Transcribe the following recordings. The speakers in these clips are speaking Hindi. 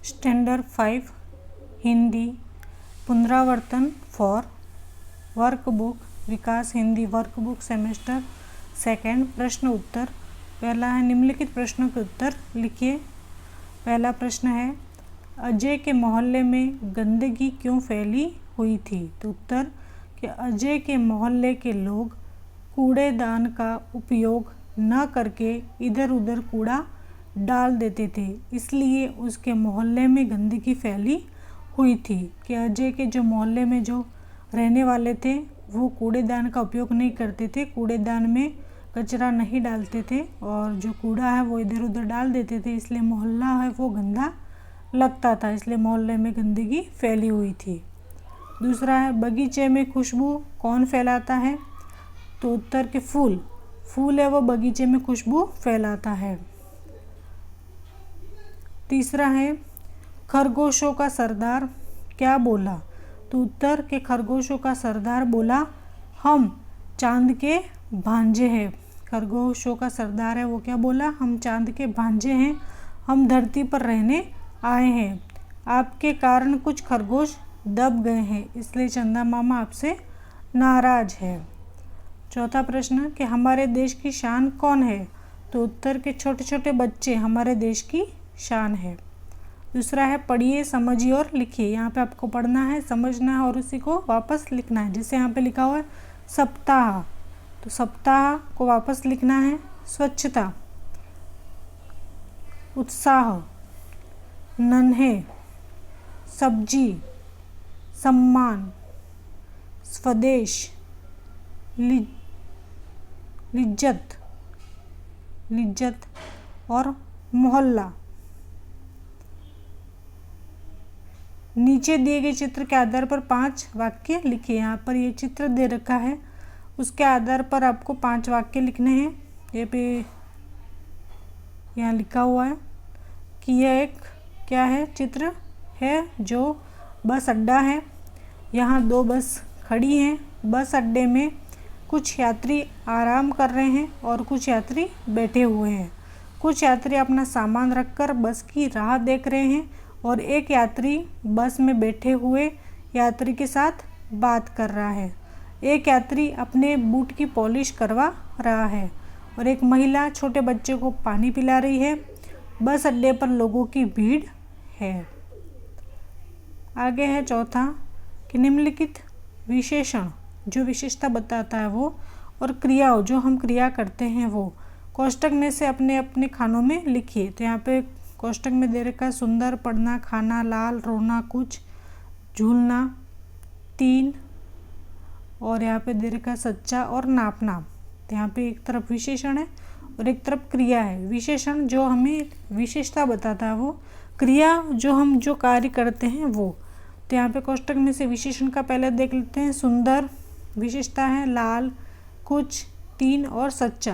स्टैंडर्ड 5 हिंदी पुनरावर्तन for workbook Vikas Hindi workbook semester second. प्रश्न उत्तर। पहला है निम्नलिखित प्रश्नों के उत्तर लिखिए। पहला प्रश्न है अजय के मोहल्ले में गंदगी क्यों फैली हुई थी। तो उत्तर कि अजय के मोहल्ले के लोग कूड़ेदान का उपयोग न करके इधर उधर कूड़ा डाल देते थे, इसलिए उसके मोहल्ले में गंदगी फैली हुई थी। कि अजय के जो मोहल्ले में जो रहने वाले थे वो कूड़ेदान का उपयोग नहीं करते थे, कूड़ेदान में कचरा नहीं डालते थे और जो कूड़ा है वो इधर उधर डाल देते थे, इसलिए मोहल्ला है वो गंदा लगता था, इसलिए मोहल्ले में गंदगी फैली हुई थी। दूसरा है बगीचे में खुशबू कौन फैलाता है। तो उत्तर के फूल है वो बगीचे में खुशबू फैलाता है। तीसरा है खरगोशों का सरदार क्या बोला। तो उत्तर के खरगोशों का सरदार बोला हम चांद के भांजे हैं। खरगोशों का सरदार है वो क्या बोला, हम चांद के भांजे हैं, हम धरती पर रहने आए हैं, आपके कारण कुछ खरगोश दब गए हैं, इसलिए चंदा मामा आपसे नाराज है। चौथा प्रश्न कि हमारे देश की शान कौन है। तो उत्तर के छोटे छोटे बच्चे हमारे देश की शान है। दूसरा है पढ़िए समझिए और लिखिए। यहाँ पे आपको पढ़ना है, समझना है और उसी को वापस लिखना है। जैसे यहाँ पे लिखा हुआ है सप्ताह, तो सप्ताह को वापस लिखना है। स्वच्छता, उत्साह, नन्हे, सब्जी, सम्मान, स्वदेश, लिज्जत और मोहल्ला। नीचे दिए गए चित्र के आधार पर 5 वाक्य लिखिए। यहाँ पर ये चित्र दे रखा है, उसके आधार पर आपको 5 वाक्य लिखने हैं। ये पे यहाँ लिखा हुआ है कि यह एक क्या है, चित्र है जो बस अड्डा है। यहाँ 2 बस खड़ी हैं। बस अड्डे में कुछ यात्री आराम कर रहे हैं और कुछ यात्री बैठे हुए हैं। कुछ यात्री अपना सामान रखकर बस की राह देख रहे हैं और एक यात्री बस में बैठे हुए यात्री के साथ बात कर रहा है। एक यात्री अपने बूट की पॉलिश करवा रहा है और एक महिला छोटे बच्चे को पानी पिला रही है। बस अड्डे पर लोगों की भीड़ है। आगे है चौथा कि निम्नलिखित विशेषण जो विशेषता बताता है वो और क्रिया जो हम क्रिया करते हैं वो कोष्टक में से अपने अपने खानों में लिखिए। तो यहाँ पे कोष्टक में दे रखा है सुंदर, पढ़ना, खाना, लाल, रोना, कुछ, झूलना, 3 और यहाँ पे दे रखा है सच्चा और नापना। तो यहाँ पे एक तरफ विशेषण है और एक तरफ क्रिया है। विशेषण जो हमें विशेषता बताता है वो, क्रिया जो हम जो कार्य करते हैं वो। तो यहाँ पे कोष्टक में से विशेषण का पहले देख लेते हैं। सुंदर विशेषता है, लाल, कुछ, 3 और सच्चा।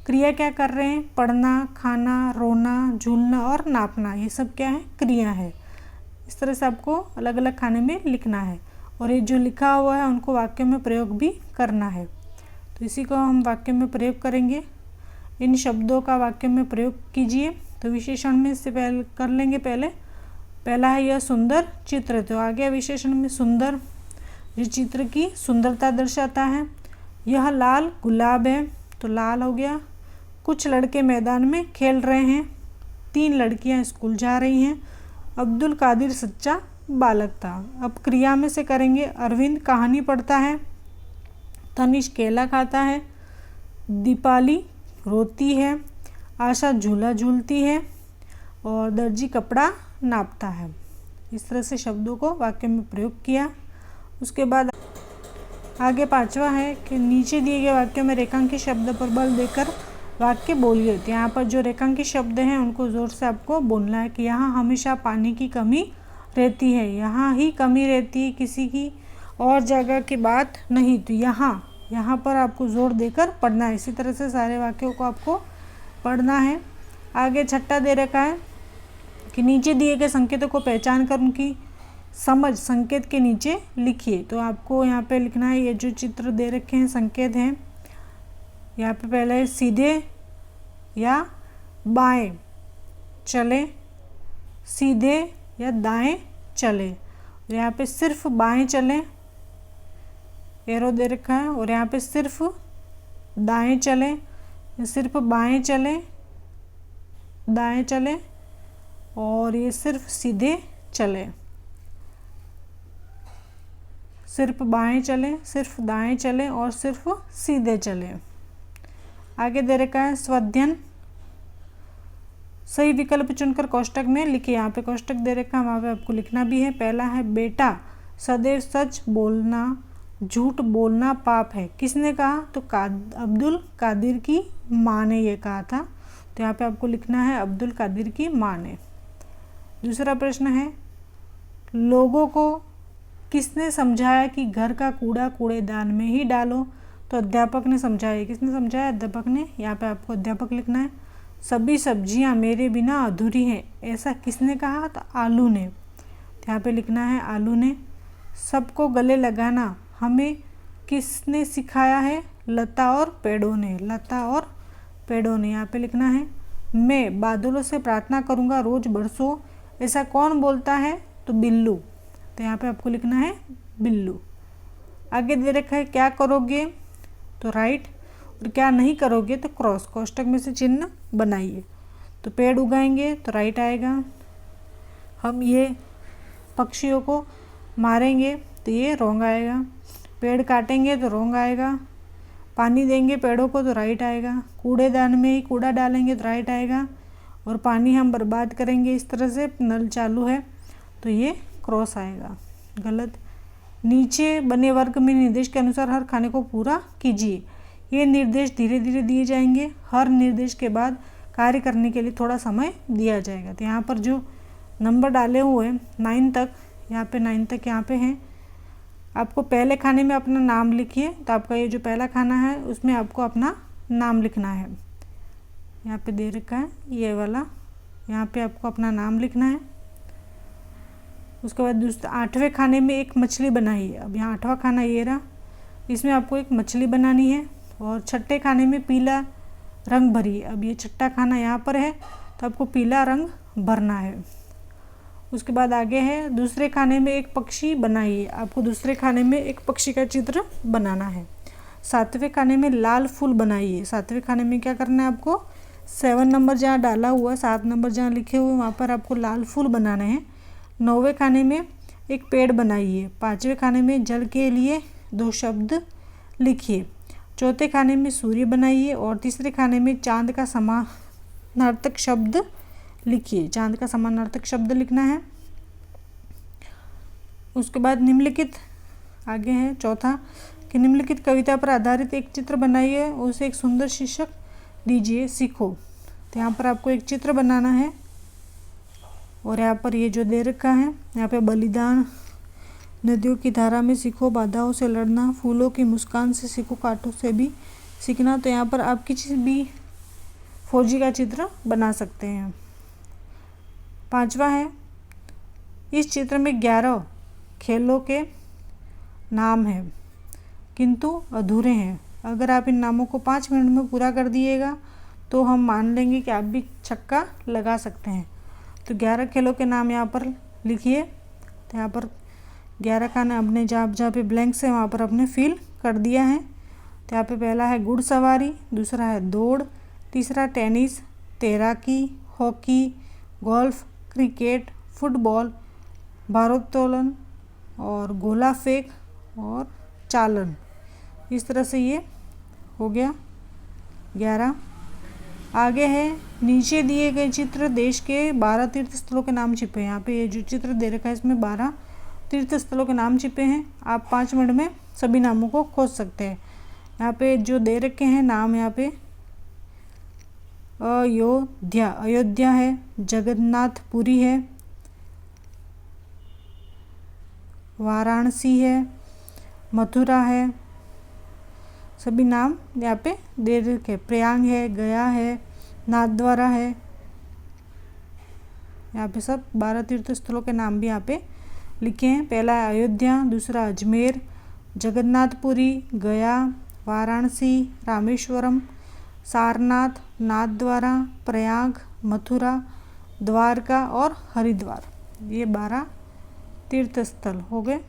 क्रिया क्या कर रहे हैं, पढ़ना, खाना, रोना, झूलना और नापना, ये सब क्या है, क्रिया है। इस तरह से आपको अलग अलग खाने में लिखना है और ये जो लिखा हुआ है उनको वाक्य में प्रयोग भी करना है। तो इसी को हम वाक्य में प्रयोग करेंगे। इन शब्दों का वाक्य में प्रयोग कीजिए। तो विशेषण में से पहले कर लेंगे। पहला है यह सुंदर चित्र। तो आगे विशेषण में सुंदर जो चित्र की सुंदरता दर्शाता है। यह लाल गुलाब है, तो लाल हो गया। कुछ लड़के मैदान में खेल रहे हैं। 3 लड़कियां स्कूल जा रही हैं। अब्दुल कादिर सच्चा बालक था। अब क्रिया में से करेंगे। अरविंद कहानी पढ़ता है, तनिष केला खाता है, दीपाली रोती है, आशा झूला झूलती है और दर्जी कपड़ा नापता है। इस तरह से शब्दों को वाक्य में प्रयोग किया। उसके बाद आगे 5वां है कि नीचे दिए गए वाक्यों में रेखांकित शब्द पर बल देकर वाक्य बोलिए। तो यहाँ पर जो रेखांकित शब्द हैं उनको ज़ोर से आपको बोलना है कि यहाँ हमेशा पानी की कमी रहती है, यहाँ ही कमी रहती है, किसी की और जगह की बात नहीं। तो यहाँ पर आपको ज़ोर देकर पढ़ना है। इसी तरह से सारे वाक्यों को आपको पढ़ना है। आगे 6 दे रखा है कि नीचे दिए गए संकेतों को पहचान कर उनकी समझ संकेत के नीचे लिखिए। तो आपको यहाँ पे लिखना है, ये जो चित्र दे रखे हैं संकेत हैं, यहाँ पे पहले सीधे या बाएं चले, सीधे या दाएं चले। यहाँ पे सिर्फ बाएं चलें, एरो दे रखा है, और यहाँ पे सिर्फ दाएं चलें, सिर्फ बाएं चलें, दाएं चलें, और ये सिर्फ सीधे चलें, सिर्फ बाएं चलें, सिर्फ दाएं चलें और सिर्फ सीधे चलें। आगे दे रखा है स्वाध्ययन। सही विकल्प चुनकर कोष्टक में लिखिए। यहाँ पे कोष्टक दे रखा है, वहाँ पे आपको लिखना भी है। पहला है बेटा सदैव सच बोलना, झूठ बोलना पाप है। किसने कहा? तो अब्दुल कादिर की माँ ने ये कहा था। तो यहाँ पे आपको लिखना है अब्दुल कादिर की माँ ने। दूसरा प्रश्न है लोगों को किसने समझाया कि घर का कूड़ा कूड़ेदान में ही डालो? तो अध्यापक ने समझाया। किसने समझाया? अध्यापक ने। यहाँ पे आपको अध्यापक लिखना है। सभी सब्जियां मेरे बिना अधूरी हैं, ऐसा किसने कहा? तो आलू ने। यहाँ पे लिखना है आलू ने। सबको गले लगाना हमें किसने सिखाया है? लता और पेड़ों ने। लता और पेड़ों ने। यहाँ पे लिखना है मैं बादलों से प्रार्थना करूँगा रोज बरसो, ऐसा कौन बोलता है? तो बिल्लू। तो यहाँ पे आपको लिखना है बिल्लू। आगे दे रखा है क्या करोगे? तो राइट, और क्या नहीं करोगे? तो क्रॉस। कोष्टक में से चिन्ह बनाइए। तो पेड़ उगाएंगे तो राइट आएगा। हम ये पक्षियों को मारेंगे तो ये रॉन्ग आएगा। पेड़ काटेंगे तो रॉन्ग आएगा। पानी देंगे पेड़ों को तो राइट आएगा। कूड़ेदान में ही कूड़ा डालेंगे तो राइट आएगा। और पानी हम बर्बाद करेंगे इस तरह से, नल चालू है, तो ये क्रॉस आएगा, गलत। नीचे बने वर्ग में निर्देश के अनुसार हर खाने को पूरा कीजिए। ये निर्देश धीरे धीरे दिए जाएंगे। हर निर्देश के बाद कार्य करने के लिए थोड़ा समय दिया जाएगा। तो यहाँ पर जो नंबर डाले हुए हैं 9 तक, यहाँ पे 9 तक यहाँ पे हैं। आपको पहले खाने में अपना नाम लिखिए। तो आपका ये जो पहला खाना है उसमें आपको अपना नाम लिखना है। यहाँ पे दे रखा है ये वाला, यहाँ पे आपको अपना नाम लिखना है। उसके बाद 8वें खाने में एक मछली बनाइए। अब यहाँ 8वां खाना ये रहा, इसमें आपको एक मछली बनानी है। और 6ठे खाने में पीला रंग भरिए। अब ये 6ठा खाना यहाँ पर है तो आपको पीला रंग भरना है। उसके बाद आगे है दूसरे खाने में एक पक्षी बनाइए। आपको दूसरे खाने में एक पक्षी का चित्र बनाना है। 7वें खाने में लाल फूल बनाइए। 7वें खाने में क्या करना है आपको? 7 नंबर जहाँ डाला हुआ, 7 नंबर जहाँ लिखे हुए वहाँ पर आपको लाल फूल बनाने हैं। 9वें खाने में एक पेड़ बनाइए। 5वें खाने में जल के लिए 2 शब्द लिखिए। 4थे खाने में सूर्य बनाइए। और 3रे खाने में चांद का समानार्थक शब्द लिखिए। चांद का समानार्थक शब्द लिखना है। उसके बाद निम्नलिखित आगे है चौथा कि निम्नलिखित कविता पर आधारित एक चित्र बनाइए, उसे एक सुंदर शीर्षक दीजिए, सीखो। तो यहाँ पर आपको एक चित्र बनाना है। और यहाँ पर ये जो दे रखा है, यहाँ पे बलिदान, नदियों की धारा में सीखो, बाधाओं से लड़ना, फूलों की मुस्कान से सीखो, कांटों से भी सीखना। तो यहाँ पर आप किसी भी फौजी का चित्र बना सकते हैं। 5वां है इस चित्र में 11 खेलों के नाम हैं किंतु अधूरे हैं। अगर आप इन नामों को 5 मिनट में पूरा कर दिएगा तो हम मान लेंगे कि आप भी छक्का लगा सकते हैं। तो 11 खेलों के नाम यहाँ पर लिखिए। तो यहाँ पर 11 का नाम अपने जहाँ पे ब्लैंक्स है वहाँ पर आपने फिल कर दिया है। तो यहाँ पे पहला है घुड़सवारी, दूसरा है दौड़, तीसरा टेनिस, तैराकी, हॉकी, गोल्फ, क्रिकेट, फुटबॉल, भारोत्तोलन और गोला फेंक और चालन। इस तरह से ये हो गया 11। आगे है नीचे दिए गए चित्र देश के 12 तीर्थ स्थलों के नाम छिपे हैं। यहाँ पे ये जो चित्र दे रखा है इसमें 12 तीर्थ स्थलों के नाम छिपे हैं। आप 5 मिनट में सभी नामों को खोज सकते हैं। यहाँ पे जो दे रखे हैं नाम, यहाँ पे अयोध्या है, जगन्नाथपुरी है, वाराणसी है, मथुरा है, सभी नाम यहाँ पे दे रखे। प्रयाग है, गया है, नाथद्वारा है। यहाँ पे सब 12 तीर्थ स्थलों के नाम भी यहाँ पे लिखे हैं। पहला है अयोध्या, दूसरा अजमेर, जगन्नाथपुरी, गया, वाराणसी, रामेश्वरम, सारनाथ, नाथद्वारा, प्रयाग, मथुरा, द्वारका और हरिद्वार। ये 12 तीर्थ स्थल हो गए।